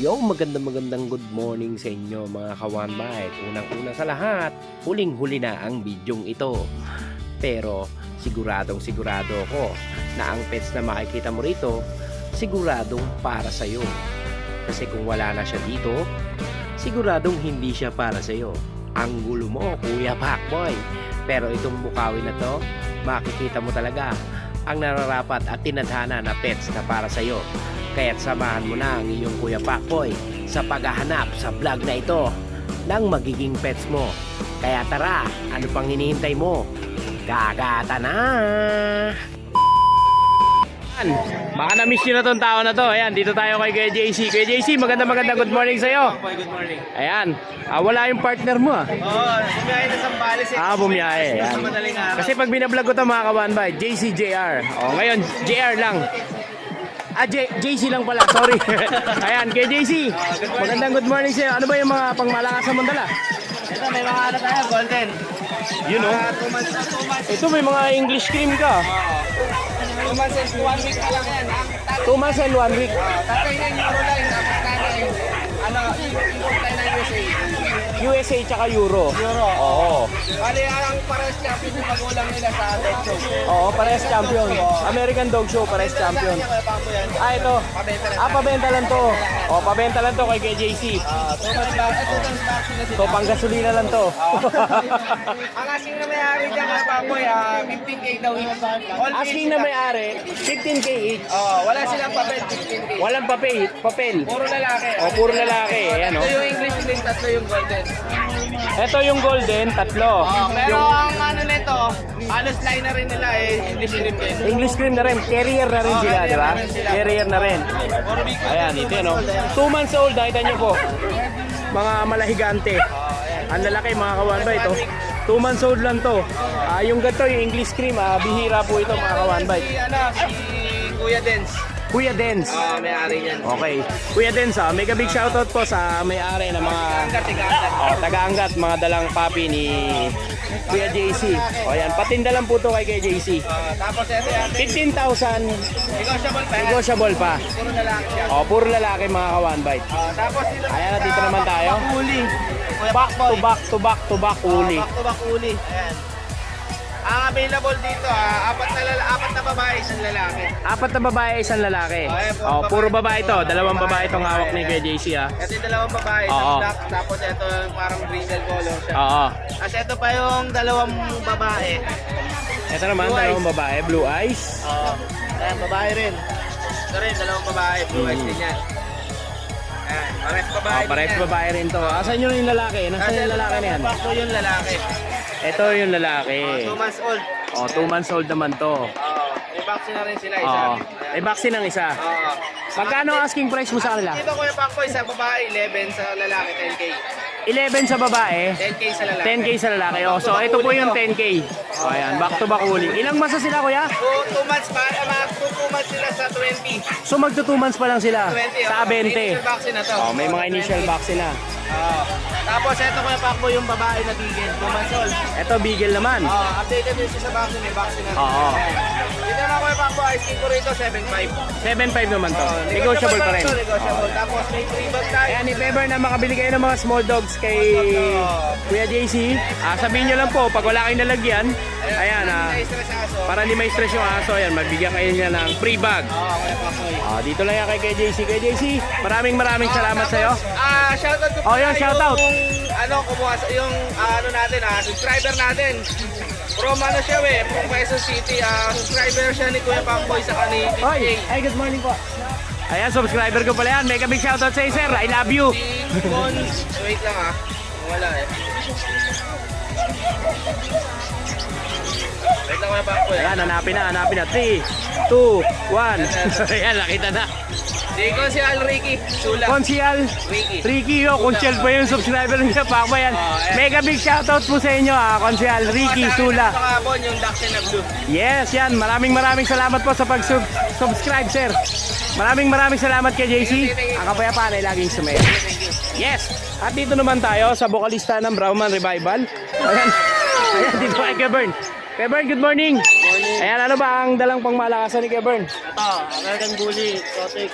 Yo, magandang good morning sa inyo mga kawanbay. Unang-una sa lahat, huling-huli na ang bidyong ito. Pero siguro ako na ang pets na makikita mo rito, siguradong para sa'yo. Kasi kung wala na siya dito, siguradong hindi siya para sa'yo. Ang gulo mo, Kuya Pacboy. Pero itong bukawin na to, makikita mo talaga ang nararapat at tinadhana na pets na para sa'yo. Kaya't samahan mo na ang iyong Kuya Pacboy sa paghahanap sa vlog na ito ng magiging pets mo. Kaya tara, ano pang hinihintay mo? Gagata na! Baka na-miss nyo na tong tao na to. Ayan, dito tayo kay Kuya JC. Kuya JC, maganda good morning sa'yo. Good morning. Ayan, wala yung partner mo ah. Oo, bumiyahe na Sambales eh. Bumiyahe. Ayan. Madaling araw. Kasi pag binablog ko ito mga kawanbay, JC JR. Ngayon, JR lang. JC lang pala, sorry. Ayan, kay JC. Magandang good morning sa'yo. Ano ba yung mga pangmalakasan mong dala? Ito, may mga ano tayo, golden. Yun o. 2 months. Ito may mga English cream ka. 2 months and 1 week pa lang yan. 2 months and 1 week. Tatay na yung Euroline, tapos tatay yung, import tayo ng USA. USA tsaka Euro. Oo. Bali, ang pares champion yung magulang nila sa dog show. Oo, pares champion. American Dog Show, pares champion. Saan niya kaya Paco yan? Ito. Pabenta lang. Pabenta lang to. Pabenta lang to kay JC. 2 months back. 2 months vaccine na sila. So, panggasolina lang to. Ang asking na may-ari dyan kay Paco, 15K daw each. All Asking na may-ari, 15K each. Wala silang papel, 15K. Walang papel. Puro lalaki. Puro lalaki. Ayan o. Ito yung English din, tatlo yung golden. Ito yung golden, tatlo. Pero Yung ang ano nito, halos line na rin nila English cream din. English cream na rin. Carrier na rin sila, di ba? carrier na rin sila. Carrier na rin. Ayan, ito no. 2 months old, nakita nyo po. Mga malahigante. Ang lalaki mga kawanbay ito. 2 months old lang to. Yung ganito, yung English cream, bihira po ito mga kawanbay. Si Kuya Dens. Kuya Dens. May-ari yan. Okay. Kuya Dens, mega big shoutout po sa may-ari ng mga taga-anggat, mga dalang papi ni Kuya JC. Ayan, patinda lang po to kay JC. Tapos ito yan. 15,000 Negotiable pa yan. negotiable pa. Puro lalaki siya. Puro lalaki mga kawanbite. Tapos dito. Ayan, dito naman tayo. Uli. Back to back uli. Back to back uli. Ayan. Ang available dito, apat na babae, isang lalaki. 4 na babae, 1 lalaki. Puro babae to. 2 babae itong hawak ni Kuya JC ha. Ito yung 2 babae, isang black, tapos ito yung parang brindle color siya. Kasi ito pa yung 2 babae. Ito naman, Blue 2 babae, blue eyes. Ayan, babae rin. Ito rin, 2 babae, blue eyes din yan. Ayan, pares babae din Pares yan. babae rin to. Asan yun yung lalaki? Nasaan yung lalaki na yan? Ito yung lalaki. Ito yung lalaki. 2 months old. 2 months old naman to. May vaccine na rin sila isa. May vaccine ng isa. Magkano ang asking price mo sa kanila? Dito Kuya Pacboy, sa babae 11, sa lalaki 10K. 11 sa babae, 10K sa lalaki. 10K sa lalaki. So ito po yung 10K. Ayan, back to back uli. Ilang masa sila kuya? 2 months pa, 2 months sila sa 20. So magto 2 months pa lang sila 20, sa 20. Initial vaccine na to. May mga initial 20. vaccine na. Tapos ito Kuya Pacboy, yung babae na bigel, 2 months old. Ito bigel naman. Updated din siya sa vaccine, may vaccine na rin. Oo. Dito naman Kuya Pacboy, ice cream ko rito, 7.5. 7.5 naman to. Negotiable pa rin. Negotiable. Tapos may free bag tayo. Ayan, if ever na makabili kayo ng mga small dogs kay Kuya JC, sabihin nyo lang po, pag wala kayong lalagyan, ayan, para hindi may stress yung aso, ayan, magbigyan kayo niya ng free bag. Kuya Pacboy. Dito lang yan kay Kuya JC. Kuya JC, maraming salamat sa'yo. Shoutout ko Oh, yun, shoutout. Yung kumuha yung natin, subscriber natin. From siya from Quezon City. Subscriber siya ni Kuya Pacboy sa kanil. Hoy, good morning po. Ayan, subscriber ko pala yan. Mega big shoutout sa'yo, sir. I love you. Wait lang wala Wait lang Kuya Pacboy. Ayan, hanapin na. 3, 2, 1. Ayan, nakita na. Si Consial Ricky Sula. Consial Ricky, Consial po yung subscriber niya, Pacboy yan. Mega big shoutout po sa inyo, Consial Ricky Sula. Pakabon yung Daxen na Blue. Yes, yan. Maraming salamat po sa pag-subscribe, sir. Maraming salamat kay JC. Ang kapayapaan ay laging sumayo. Yes. At dito naman tayo sa bokalista ng Brahman Revival. Ayan, dito kay Kevin. Kevin, good morning. Ayan, ano ba ang dalang pangmalakasan ni Kuya Bern? Ito, American Bully, Exotic.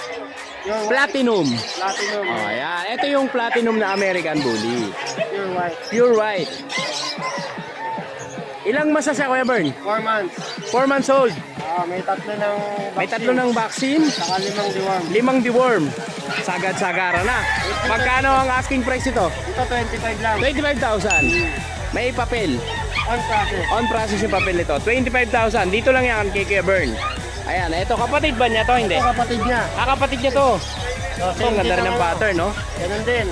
Pure Platinum. Platinum. Oh, ayan. Ito yung platinum na American Bully. Pure white. Pure white. Ilang masa siya, Kuya Bern? 4 months. 4 months old. May tatlo ng vaccine. May tatlo ng vaccine. Saka 5 deworm. 5 deworm. Sagad-sagara na. Magkano ang asking price ito? Ito 25 lang. 25,000. May papel. On process. On process yung papel nito. 25,000. Dito lang yan kay Kuya Bern. Ayan, ito kapatid ba niya to? Hindi. Ito kapatid niya. Kapatid niya to. So, Ito, ang ganda rin ng pattern, no? Ganun din.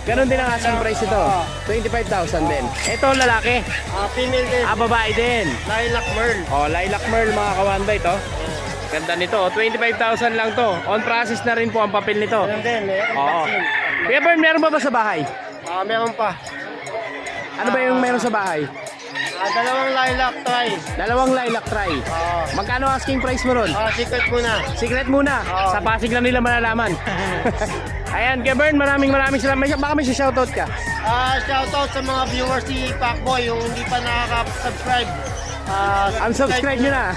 Ganon din ang asking price ito. 25,000 din. Ito lalaki. Female din. Babae din. Lilac Merl. Oh, Lilac Merl mga kawanbay to. Ganda nito. 25,000 lang to. On process na rin po ang papel nito. Ganun din. Oo. Vaccine. Kuya Bern, meron ba sa bahay? Meron pa. Ano ba yung meron sa bahay? Dalawang lilac try. Dalawang lilac try. Magkano asking price mo ron? Secret muna. Secret muna. Oo. Sa Pasig lang nila malalaman. Ayan, Kuya Bern, maraming salamat. Baka may shoutout ka. Shoutout sa mga viewers si Pacboy, yung hindi pa nakaka-subscribe. Unsubscribe nyo na.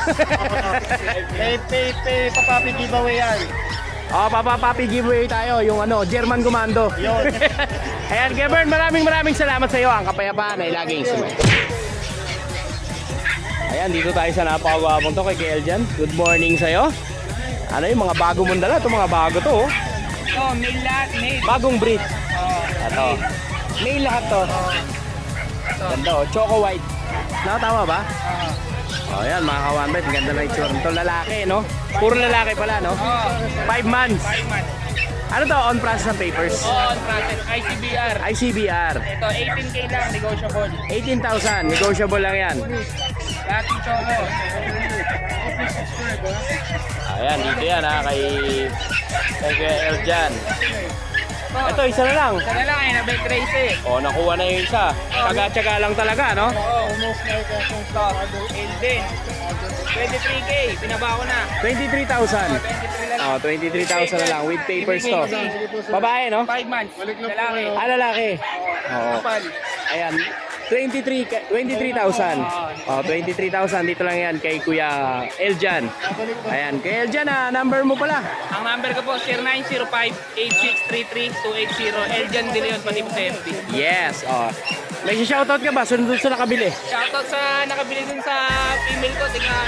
Pay papapi giveaway yan. Oh, papapapi giveaway tayo. Yung German Commando. Yun. Ayan, Kuya Bern, maraming salamat sa iyo. Ang kapayapaan ay laging sumay. Ayan, dito tayo sa napakagwapong to kay Keljan. Good morning sa'yo. Ano yung mga bago mong dala? Ito mga bago to, oh. Oh, male lahat, male. Bagong breed. Oh, Ito. Male lahat to. Ganda, oh. Choco white. Tama ba? Oh, ayan, mga kawanbet. Ganda na itsura nito. Lalaki, no? Puro lalaki pala, no? 5 months. 5 months. Ano to? On process ng papers? On process, ICBR. ICBR. Ito, 18K lang, negotiable. 18,000. Negotiable lang yan. Lucky Choco. Ayan, dito yan ha, kay Kuya Eljan. Ito, isa na lang. Sana lang eh, na-bed race eh. O, nakuha na yung isa. Tsaga-tsaga lang talaga, no? Oo, ito, Elden. 23K, pinaba ko na. 23,000. 23 lang. O, 23,000 na lang with papers to. Babae, no? 5 months, lalaki. Lalaki. Oo. Kapal. Ayan, 23,000. O, 23,000. Dito lang yan kay Kuya Eljan. Ayan, kay Eljan number mo pala. Ang number ko po, 0905-8633-280. Eljan De Leon, pati po sa FB. Yes, o. May shoutout ka ba? Sunod sa nakabili. Shoutout sa nakabili dun sa female ko, tingnan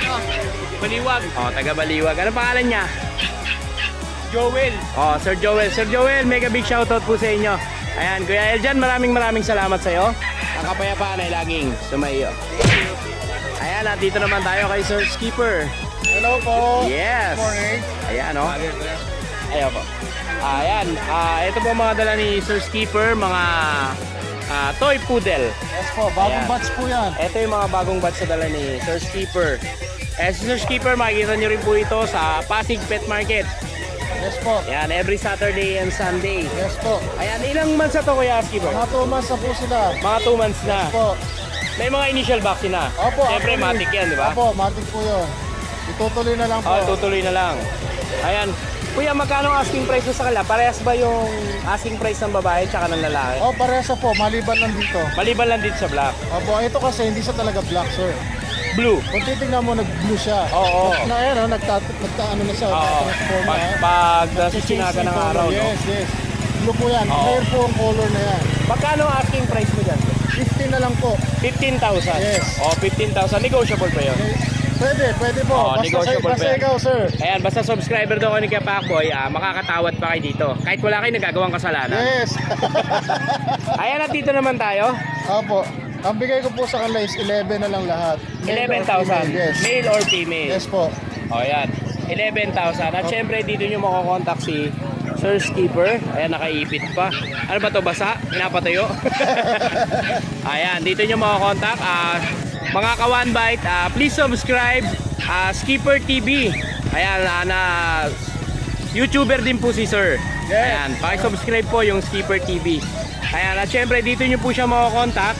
Baliwag. O, taga Baliwag. Ano pangalan niya? Joel. Oh, Sir Joel. Sir Joel, mega big shoutout po sa inyo. Ayan, Kuya Eljan, maraming salamat sa iyo. Ang kapayapaan ay laging sumaiyo. Ayan, at dito naman tayo kay Sir Skipper. Hello po. Yes. Morning. Ayan, oh. Ayan po. Ayan, ito po mga dala ni Sir Skipper, mga toy poodle. Yes po, bagong Ayan. batch po yan. Ito yung mga bagong batch sa dala ni Sir Skipper. Si Sir Skipper, makikita nyo rin po ito sa Pasig Pet Market. Yes po. Ayan, every Saturday and Sunday. Yes po. Ayan, ilang months na to, Kuya Skipper? Mga 2 months na po sila. Mga 2 months na. Po. May mga initial vaccine na. Opo. Siyempre, actually. matik yan, di ba? Opo, matik po yun. Itutuloy na lang po. Oh, tutuloy na lang. Ayan. Kuya, magkano ang asking price mo sa kanila? Parehas ba yung asking price ng babae tsaka ng lalaki? Oh, parehas na po, maliban lang dito. Maliban lang dito sa black. Opo, ito kasi hindi siya talaga black, sir. Blue. Kung titignan mo, nag-blue siya. Oo. Na ayan, ano na siya, Oo. transform na. Pag nasisinaga ng araw, no? Yes, yes. Blue po yan. Oo. Clear po ang color na yan. Magkano ang asking price mo dyan? 15 na lang po. 15,000? Yes. O, 15,000. Negotiable pa yun. Pwede po. Oo, negotiable pa basta yan. ikaw, sir. Ayan, basta subscriber daw ko ni Kuya Pacboy, makakatawad pa kayo dito. Kahit wala kayo nagagawang kasalanan. Yes. Ayan, at dito naman tayo. Opo. Ang bigay ko po sa kanila is 11 na lang lahat. Male or 11,000. female, Yes. Male or female? Yes po. O, ayan. 11,000. At syempre, dito nyo makokontakt si Sir Skipper. Ayan, nakaipit pa. Ano ba to basa? Pinapatayo? Ayan, dito nyo makokontakt. Mga ka-one bite, please subscribe Skipper TV. Ayan, YouTuber din po si Sir. Yes. Ayan, paki-subscribe po yung Skipper TV. Ayan, at syempre dito nyo po siya makokontakt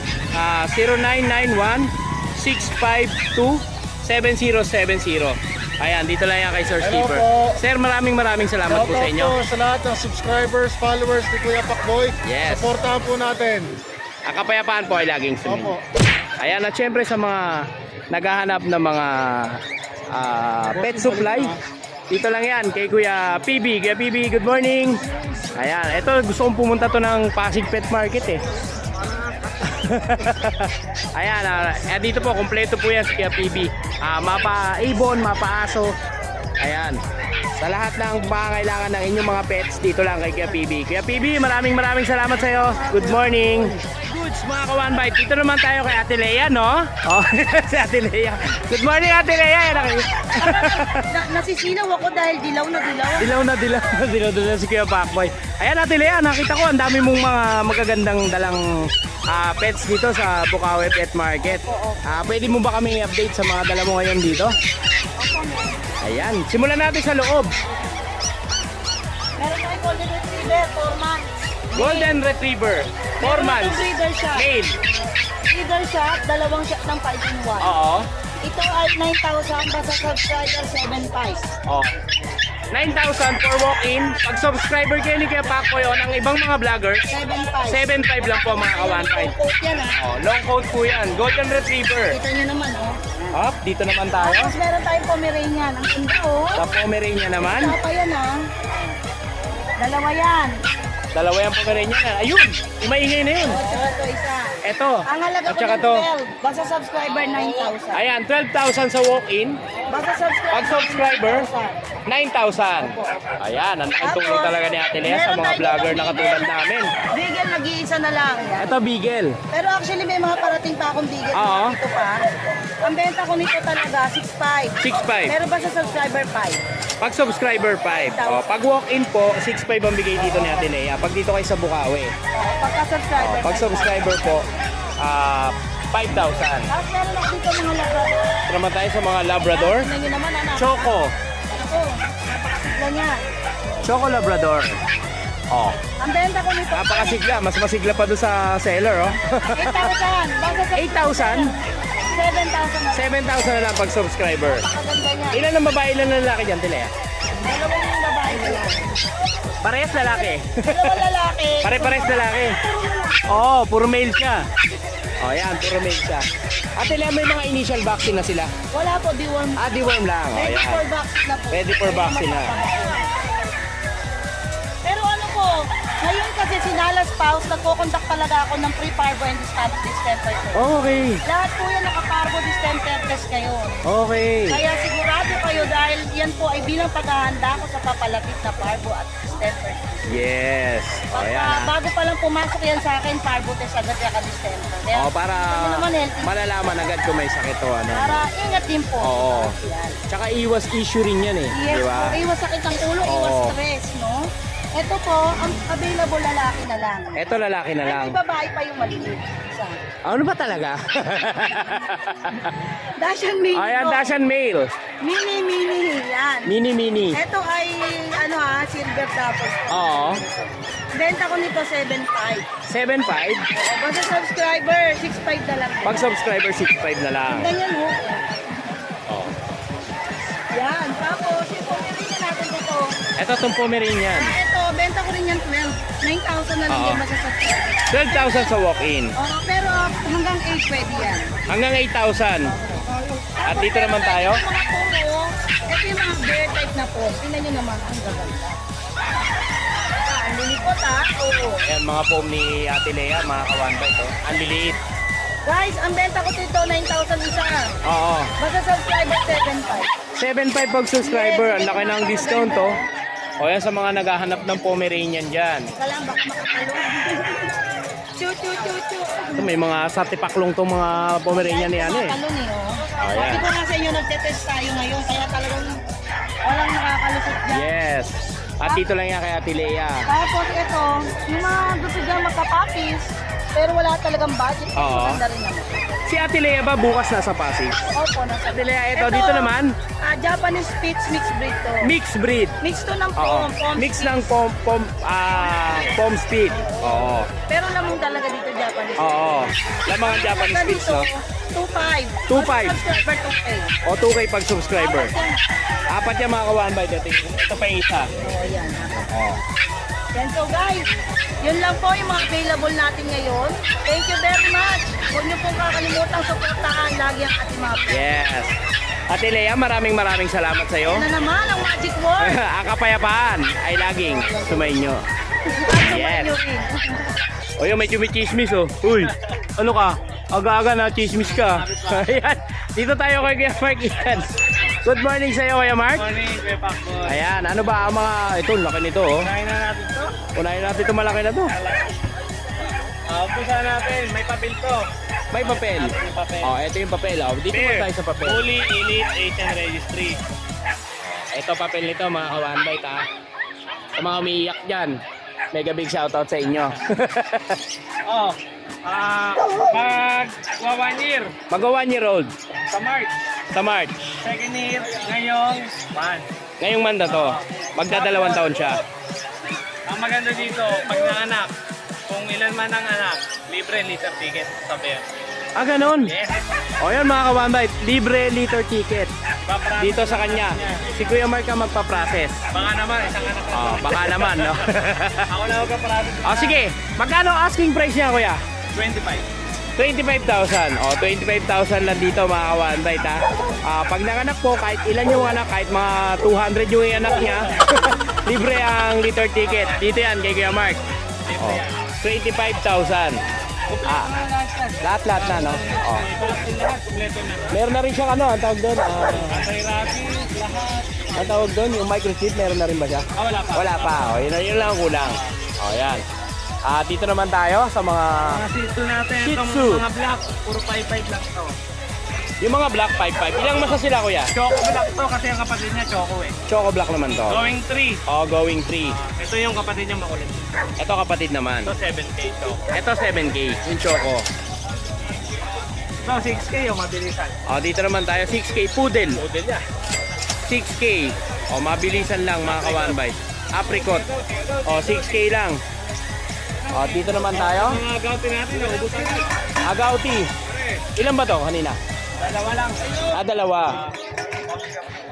0991-652-7070. Ayan, dito lang yan kay Sir Hello Skipper. po. Sir, maraming salamat po sa inyo. Shoutout po sa lahat ng subscribers, followers ni Kuya Pacboy. Yes. Supportahan po natin. Ang kapayapaan po ay laging sumunod. Opo. Ayan, at syempre sa mga naghahanap ng mga pet supply, dito lang yan kay Kuya PB. Kuya PB, good morning. Ayan, ito gusto kong pumunta to ng Pasig Pet Market eh. Ayan, dito po kompleto po yan si Kuya PB. Mapa ibon, mapa aso. Ayan. Sa lahat ng pangangailangan ng inyong mga pets, dito lang kay Kuya PB. Kuya PB, maraming salamat sa iyo. Good morning. Goods mga ka-One Bite. Dito naman tayo kay Ate Lea, no? Oh, si Ate Lea. Good morning, Ate Lea. Nasisilaw ako dahil dilaw na dilaw. Dilaw si Kuya Pacboy. Ayan, Ate Lea, nakita ko ang dami mong mga magagandang dalang pets dito sa Bukawi Pet Market. Pwede mo ba kami i-update sa mga dala mo ngayon dito? Ayan, simulan natin sa loob. Meron tayong golden retriever, 4 months. Golden Retriever, 4 months. Itong breeder shot. Male. Breeder shot, dalawang shot ng 5-in-1. Oo. Ito ay 9,000 basta subscriber 7.5. Oh. 9,000 for walk-in. Pag subscriber kayo ni Kuya Pacboy o ng ibang mga vloggers, 7.5. 7.5 lang po mga ka-One Bite. Coat yan ha. Oh, long coat po yan. Golden Retriever. Kita nyo naman oh. Up, dito naman tayo. Tapos meron tayong Pomeranian. Ang ganda oh. Sa Pomeranian naman. Tapa yan ha. Dalawa yan. Dalawa yung Pomeranian. Ayun, maingay na yun. O, tsaka ito isa. Eto. Ang halaga At ko saka ng to. 12. Basta subscriber 9,000. Ayan, 12,000 sa walk-in. Basta subscriber. Pag subscriber, 9,000. Ayan, ang laking tulong talaga ni Ate Lea sa mga vlogger na katulad namin. Bigel, nag-iisa na lang. Yan. Ito, Beagle. Pero actually may mga parating pa akong bigel Oo. dito pa. Ang benta ko nito talaga 6.5. 6.5. Pero basta subscriber 5. Pag subscriber, 5. O, pag walk-in po, 6.5 ang bigay dito ni Ate Lea. Pag dito kayo sa Bukawi. Pagka subscriber. Pag subscriber po, 5,000. Tapos meron ako dito mga labrador. Ito naman tayo sa mga Labrador. Tingnan nyo naman anak. Choco. Ako, napakasigla niya. Choco Labrador. Oh. Ang benta ko nito. Napakasigla. Mas masigla pa doon sa seller, oh. 8,000. Basta subscriber. 8,000? 7,000 na. 7,000 na lang pag subscriber. Napakaganda niya. Ilan ang babae, ilan ang lalaki dyan, Tilea? Dalawang yung babae ko lang. Parehas lalaki. Dalawang lalaki. Pare-pares lalaki. Oo, puro male siya. Oh, yan, puro male siya. Ate Lea, may mga initial vaccine na sila. Wala po, deworm. Deworm lang. Oh, Ready yan. for vaccine na po. Ready for vaccine na. Pero ano po, ngayon kasi sinalas Paus, nagko-conduct talaga ako ng pre-parvo and distemper test. Okay. Lahat po yan naka-parvo distemper test kayo. Okay. Kaya sigurado kayo dahil yan po ay bilang paghahanda ko sa papalapit na parvo at distemper test. Yes. Oh, Pagka yan. bago pa lang pumasok yan sa akin, parvo test agad ka distemper. Kaya Oh, para tingnan naman, healthy. malalaman agad kung may sakit o ano. Para ingat din po. Oo. Yan. Tsaka iwas issue rin yan eh. Yes, Di ba? po. Iwas sakit ng ulo, iwas Oo. stress, no? Ito po, ang available lalaki na lang. Ito lalaki na lang. Ay, may babae pa yung maliit. Isa. Ano ba talaga? Dashan mini. Ayan, po. Dashan male. Mini, yan. Mini. Ito ay, silver tapos. Oo. Benta ko nito 7.5. 7.5. Basta subscriber, 6.5 na lang. Pag subscriber, 6.5 na lang. Ganyan mo. Oh. Yan. Tapos, yung pumili natin dito. Ito itong Pomeranian. Ito, benta ko rin yan 12. 9,000 na lang Oo. yung masasubscribe. 12,000 sa walk-in. Pero hanggang 8 pwede yan. Hanggang 8,000. At dito naman tayo. Ito yung mga puro, ito yung mga bear type na po. Tingnan nyo naman, ang gaganda. Ang lilipot Oo. Ayan, mga foam ni Ate Lea, mga kawan ba ito? Ang liliit. Guys, ang benta ko dito, 9,000 isa. Oo. Basta subscriber, 7,500. 7.5 pag subscriber. Ang laki ng discount to. O yan sa mga naghahanap ng Pomeranian dyan. Ika lang, baka makatalo. Chu. Ito, may mga satipaklong to mga Pomeranian ni ano eh. Makatalo Ayan. Sabi ko nga sa inyo, nagtetest tayo ngayon. Kaya talagang walang nakakalusot dyan. Yes. At dito lang yan kay Ate Lea. Tapos ito, yung mga gusto dyan magka-puppies, pero wala talagang budget. Oo. Maganda rin naman. Si Ate Lea ba bukas nasa Pasig? Opo, nasa Ate Lea, ito dito naman, Japanese Spitz mixed breed to. mixed breed. Mix to ng Oo. pom. Mix ng pom speed. Oo. Pero lamang talaga dito Japanese. Oo. Lamang ang Japanese speeds, no? 2.5. 2.5. Subscriber 2K. O 2K pag subscriber. Apat yan. Apat yung mga kawan ba ito? Ito pa yung isa. Oo, yan. Oo. Yan, so guys, yun lang po yung mga available natin ngayon. Thank you very much. Huwag niyo pong kakalimutan suportahan lagi ang ating mga pets. Yes. Ate Lea, maraming salamat sa iyo. Yan na naman ang magic word. Ang kapayapaan ay laging sumainyo. Yes. Yes. Nyo rin. O yun, may chumichismis oh. Uy, ano ka? Aga-aga na chismis ka. Ayan, dito tayo kay Kuya Mark Ian. Good morning sa iyo, Kuya Mark. Morning, Kuya Pacboy. Ayan, ano ba ang mga... Ito, laki nito oh. Kain na natin to. Unahin natin ito, malaki na to. Umpisa natin, may papel to. May papel. May papel. Oh, ito yung papel. Oh. Dito po tayo sa papel. Fully Elite Asian Registry. Ito papel nito, mga ka-one bite ha. Sa mga umiiyak dyan, mega big shoutout sa inyo. Oh, mag 1 year Mag 1 year old sa March. sa March. Second year, ngayong man. Ngayong manda to, magdadalawang taon siya. Ang maganda dito, pag nanganak, kung ilan man ang anak, libre liter ticket sa bear. Ah, ganun. Yes. O yan mga ka-one bite, libre liter ticket. Paprocess Dito sa kanya. Si Kuya Mark ang magpa-process. Baka naman, isang anak na. Oh, baka naman, no? Ako na magpa-process. O sige, magkano asking price niya, Kuya? 25. 25,000. O, 25,000 lang dito mga ka-one bite ha. Pag nanganak po, kahit ilan yung anak, kahit mga 200 yung anak niya, libre ang liter ticket. Dito yan kay Kuya Mark. O, 25,000. Lahat-lahat na, no? O. Lahat, kompleto na. Meron na rin siyang ano, ang tawag doon? Anti-rabies, lahat. Ang tawag doon, yung microchip, meron na rin ba siya? Wala pa. Wala pa. O, yun lang ang kulang. O, yan. Dito naman tayo sa mga... Mga Shih Tzu natin, Shih itong Tzu. mga black, puro 5-5 lang to. Yung mga black 5-5. Ilang masa sila, Kuya? Choco black to kasi ang kapatid niya choco eh. Choco black naman to. Going 3. O, going 3. Ito yung kapatid niya makulit. Ito kapatid naman. Ito 7K choco. Ito 7K, yung choco. Ito 6K yung mabilisan. O, dito naman tayo, 6K poodle. Model niya. 6K. O, mabilisan lang mga ka-one bite. Apricot. O, 6K lang. O, dito naman tayo. Mga gauti natin, naubos na. Agouti. Ilan ba to kanina? Dalawa lang. Dalawa.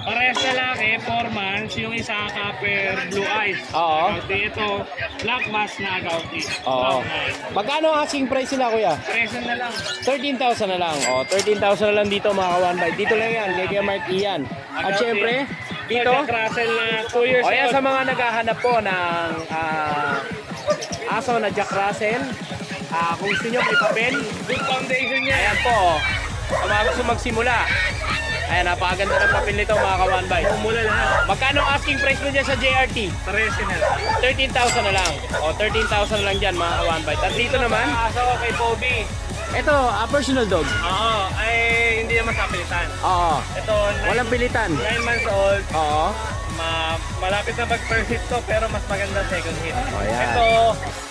Parehas lalaki, 4 months, yung isa copper blue eyes. Oo. Agouti ito, black mask na agouti. Oo. Brown eyes. Magkano ang asking price nila, Kuya? Present na lang. 13,000 na lang. O, 13,000 na lang dito mga ka-one bite. Dito lang yan, kay Kuya Mark Ian. At syempre, dito. Jack Russell na 2 years O yan old. sa mga naghahanap po ng aso na Jack Russell. Kung gusto nyo may papel, Good foundation niya. ayan po. Sa mga gusto magsimula. Ayan, napakaganda ng papel nito mga ka-one bite. Mula lahat. Magkano ang asking price mo dyan sa JRT? Present na lang. 13,000 na lang. O, 13,000 na lang dyan mga ka-one bite. At dito naman, Asa ko kay Bobby. ito, personal dog. Oo, ay hindi naman sa pilitan. Oo. Ito, Walang pilitan. 9 months old. Oo. Malapit na mag-first hit to pero mas maganda second hit. Ayan. Ito,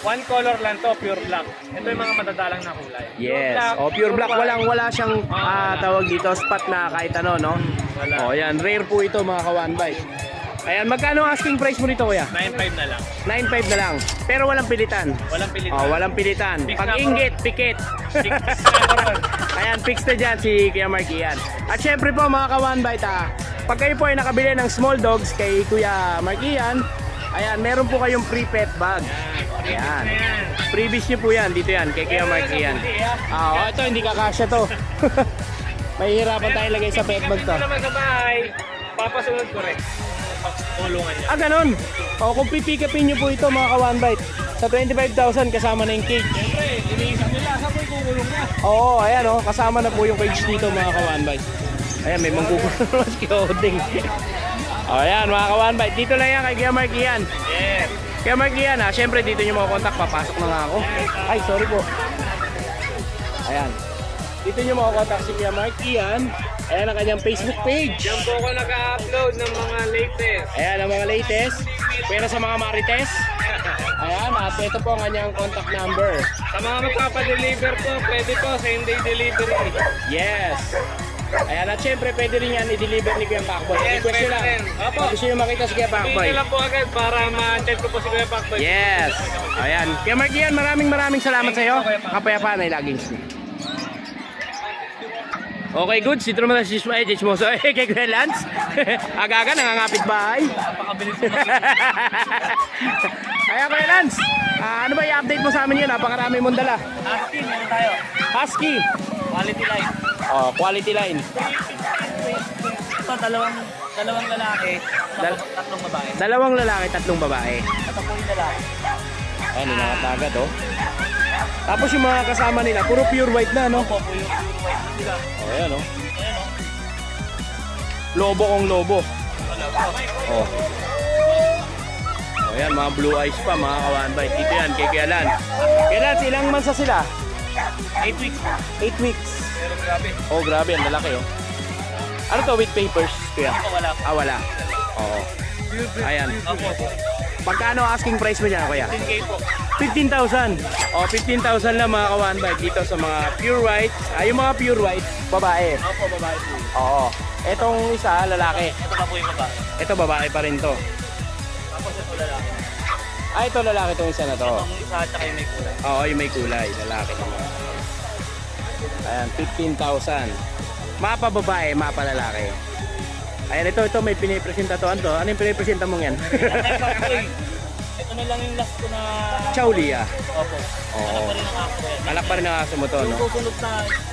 one color lang to, pure black. Ito yung mga madadalang na kulay. Yes. O, pure black. Wala siyang wala. tawag dito, spot na kahit ano, no? Wala. O, yan. Rare po ito mga ka-one bite. Ayan, magkano ang asking price mo nito, Kuya? 9.5 na lang. 9.5 na lang. Pero walang pilitan. Walang pilitan. Oh, walang pilitan. Fix Pag na po. inggit, pikit. Fix na po ron. Ayan, fix na dyan si Kuya Mark Ian. At syempre po mga ka-one bite pag kayo po ay nakabili ng small dogs kay Kuya Mark Ian, ayan, meron po kayong free pet bag. Ayan. Ayan. Freebies nyo po yan. Dito yan, kay Kuya Mark Ian. Ito, hindi kakasya to. Mahihirapan tayo lagay sa pet bag to. Kung naman sa bahay, papasunod ko rin. Kulungan niya. Ganun. O, kung pipikapin nyo po ito mga ka-one bite, sa 25,000 kasama na yung cage. Siyempre, iniisip nila, saan po yung kukulong na? Oo, ayan o, kasama na po yung cage dito mga ka-one bite. Ayan, may mangkukulong naman si Oding. O, ayan mga ka-one bite, dito lang yan kay Kuya Mark Ian. Yes. Kuya Mark Ian syempre dito nyo makakontakt, papasok na nga ako. Ay, sorry po. Ayan. Dito nyo makakontakt si Kuya Mark Ian. Ayan ang kanyang Facebook page. Diyan po ako naka-upload ng mga latest. Ayan ang mga latest. Pero sa mga marites. Ayan, at ito po ang kanyang contact number. Sa mga magpapadeliver po, pwede po, same-day delivery. Yes. Ayan, at syempre pwede rin yan i-deliver ni Kuya Pacboy. Yes, Request nyo pwede lang. rin. Opo. Kung gusto nyo makita si Kuya Hindi Pacboy. nyo lang po agad para ma-chat ko po si Kuya Pacboy. Yes. Ayan. Kuya Mark Ian, maraming salamat sa iyo. Kapayapaan ay laging smooth. Okay, good. Dito naman si Chismoso. Kay Kuya Lance. Aga-aga, nangangapit bahay. Napakabilis mo. Kaya Kuya Lance, ano ba i-update mo sa amin yun? Napakarami mong dala. Husky, meron tayo. Husky. Quality line. Oh, quality line. Ito, dalawang lalaki, Dal- tatlong babae. Dalawang lalaki, tatlong babae. Ito po yung lalaki. Ayan, nakatagat oh. Tapos yung mga kasama nila, puro pure white na, no? Opo po yung white sila. Oh, ayan oh. Ayan o. Lobo kong lobo. Wala po. Oh. Oh, yan, mga blue eyes pa, mga kawanbay. Dito yan, kay Kuya Lance. Kuya Lance, ilang months na sila? 8 weeks. 8 weeks. Pero grabe. Oh, grabe, ang lalaki oh. Ano to, with papers, Kuya? Ako wala. Ah, wala. Oo. Ayan. Opo. Pagkano asking price mo dyan, Kuya? 10K po. 15,000. Oh, 15,000 lang mga kawanbay dito sa mga pure white. Yung mga pure white, babae. Opo, babae po. Oo. Etong isa, lalaki. Ito pa po yung babae. Ito, babae pa rin to. Tapos ito lalaki. Ito lalaki tong isa na to. Itong isa at saka yung may kulay. Oo, yung may kulay, lalaki naman. Ayan, 15,000. Mapa babae, mapa lalaki. Ayan, ito may pinipresenta to. Ano yung pinipresenta mong yan? Ito na lang yung last ko na... Chaulia. Opo. Oo. Anak pa rin ang ako yan. Anak pa rin ang aso mo to, Yung no? susunod na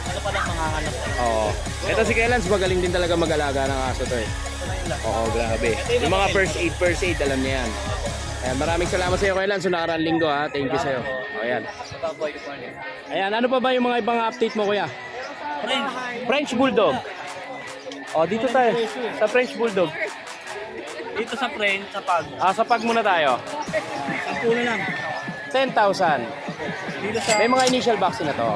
ano pa lang manghahanap. Oo. Ito si Kelans, magaling din talaga mag-alaga ng aso to eh. Ito na yung last. Oo, grabe. Yung mga first aid, alam niya yan. Ayan, maraming salamat sa iyo, Kelans. So, nakaraan linggo, ha. Thank you sa iyo. O, ayan. Ito po yung corner. Ayan, ano pa ba yung mga ibang update mo, kuya? Friends. French Bulldog. O, dito tayo. Sa French Bulldog. Dito sa friend, sa pag. Sa pag muna tayo. 10 na lang. 10,000. Dito sa... May mga initial vaccine na to.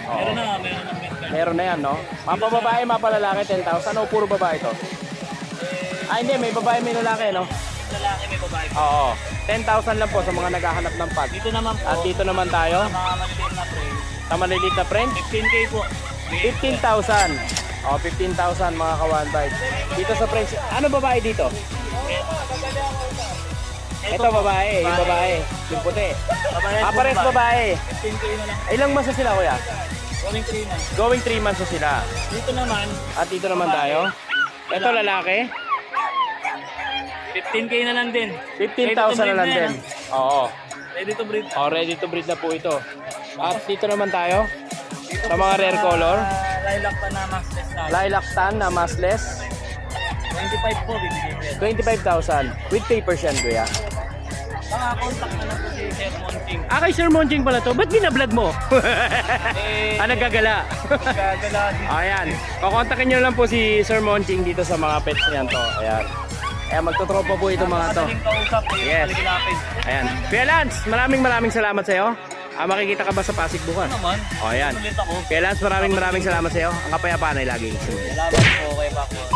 Meron na, meron na. Meron na yan, no? Mapa babae, mapa lalaki, 10,000. O, puro babae to? Hindi, may babae, may lalaki, no? Lalaki, may babae. Oo. 10,000 lang po sa mga naghahanap ng pag. Dito naman po. At dito naman tayo, Mga maliliit na friend. sa maliliit na French, 15K po. 15,000. O, 15,000 mga kawan bite. Dito sa French, ano babae dito? Ito babae, yung babae, yung puti. Pares babae. 15K na lang. Ilang months na sila, kuya? Going 3 na. Going 3 months na sila. Dito naman, At dito naman tayo. Ito lalaki, 15K na lang din. 15,000 na lang din. Oo. Ready to breed. Oh, ready to breed na po ito. At dito naman tayo, sa mga rare color. Lilac pa na maskless na. Lilac tan na massless, 25 po, bibigyan ko yan. 25,000. With papers yan, kuya. Mga contact na lang po si Sir Monting. Kay Sir Monjing pala to. Ba't binablog mo? Nagagala. Gagala din. Ayan. Kukontakin nyo lang po si Sir Monjing dito sa mga pets niyan to. Ayan. Ayan, magtotropa po ito mga to. Madaling kausap, Yes. paligilapin. Ayan. Kuya Lance, maraming salamat sa iyo. Makikita ka ba sa Pasig bukas? Naman, O, ayan. ulit ako. Kuya Lance, maraming salamat sa iyo. Ang kapayapaan ay laging sumunod. Salamat po kay Pacboy.